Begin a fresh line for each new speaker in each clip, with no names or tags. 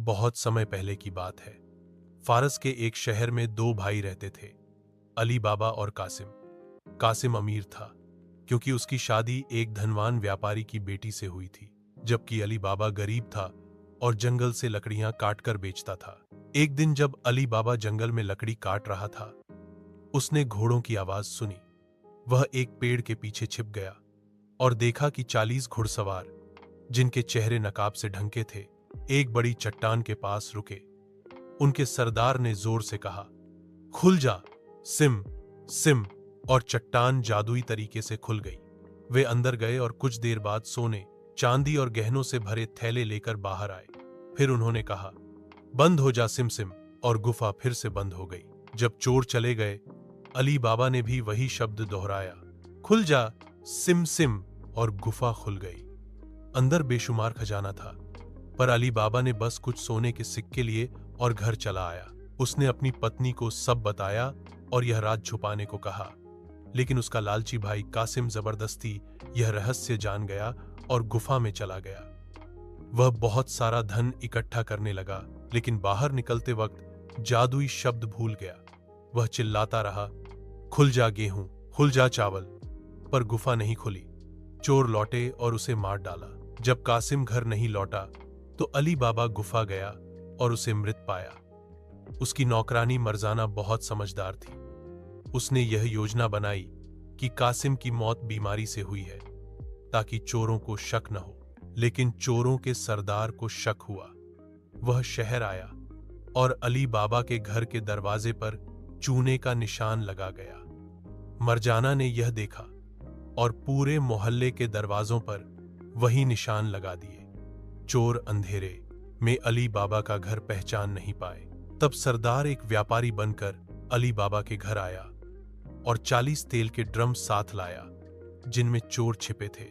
बहुत समय पहले की बात है। फारस के एक शहर में दो भाई रहते थे, अली बाबा और कासिम। कासिम अमीर था क्योंकि उसकी शादी एक धनवान व्यापारी की बेटी से हुई थी, जबकि अली बाबा गरीब था और जंगल से लकड़ियां काटकर बेचता था। एक दिन जब अली बाबा जंगल में लकड़ी काट रहा था, उसने घोड़ों की आवाज सुनी। वह एक पेड़ के पीछे छिप गया और देखा कि 40 घुड़सवार, जिनके चेहरे नकाब से ढंके थे, एक बड़ी चट्टान के पास रुके। उनके सरदार ने जोर से कहा, खुल जा सिम, सिम। और चट्टान जादुई तरीके से खुल गई। वे अंदर गए और कुछ देर बाद सोने, चांदी और गहनों से भरे थैले लेकर बाहर आए। फिर उन्होंने कहा, बंद हो जा सिम, सिम। और गुफा फिर से बंद हो गई। जब चोर चले गए, अली बाबा ने भी वही शब्द दोहराया, खुल जा सिम, सिम। और गुफा खुल गई। अंदर बेशुमार खजाना था, पर अली बाबा ने बस कुछ सोने के सिक्के लिए और घर चला आया। उसने अपनी पत्नी को सब बताया और यह राज छुपाने को कहा, लेकिन उसका लालची भाई कासिम जबरदस्ती यह रहस्य जान गया और गुफा में चला गया। वह बहुत सारा धन इकट्ठा करने लगा, लेकिन बाहर निकलते वक्त जादुई शब्द भूल गया। वह चिल्लाता रहा, खुल जा गेहूं, खुल जा चावल। पर गुफा नहीं खुली। चोर लौटे और उसे मार डाला। जब कासिम घर नहीं लौटा तो अली बाबा गुफा गया और उसे मृत पाया। उसकी नौकरानी मर्जाना बहुत समझदार थी। उसने यह योजना बनाई कि कासिम की मौत बीमारी से हुई है, ताकि चोरों को शक न हो। लेकिन चोरों के सरदार को शक हुआ। वह शहर आया और अली बाबा के घर के दरवाजे पर चूने का निशान लगा गया। मर्जाना ने यह देखा और पूरे मोहल्ले के दरवाजों पर वही निशान लगा दिए। चोर अंधेरे में अली बाबा का घर पहचान नहीं पाए। तब सरदार एक व्यापारी बनकर अली बाबा के घर आया और 40 तेल के ड्रम साथ लाया, जिनमें चोर छिपे थे।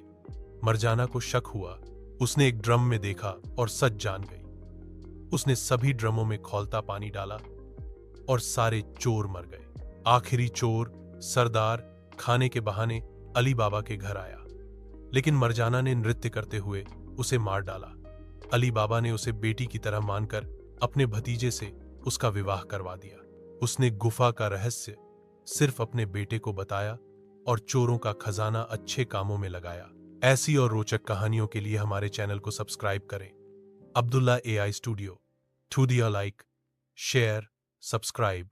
मर्जाना को शक हुआ। उसने एक ड्रम में देखा और सच जान गई। उसने सभी ड्रमों में खौलता पानी डाला और सारे चोर मर गए। आखिरी चोर सरदार खाने के बहाने अली बाबा के घर आया, लेकिन मर्जाना ने नृत्य करते हुए उसे मार डाला। अली बाबा ने उसे बेटी की तरह मानकर अपने भतीजे से उसका विवाह करवा दिया। उसने गुफा का रहस्य सिर्फ अपने बेटे को बताया और चोरों का खजाना अच्छे कामों में लगाया। ऐसी और रोचक कहानियों के लिए हमारे चैनल को सब्सक्राइब करें। Abdullah AI studio. टू दिया लाइक, शेयर, सब्सक्राइब।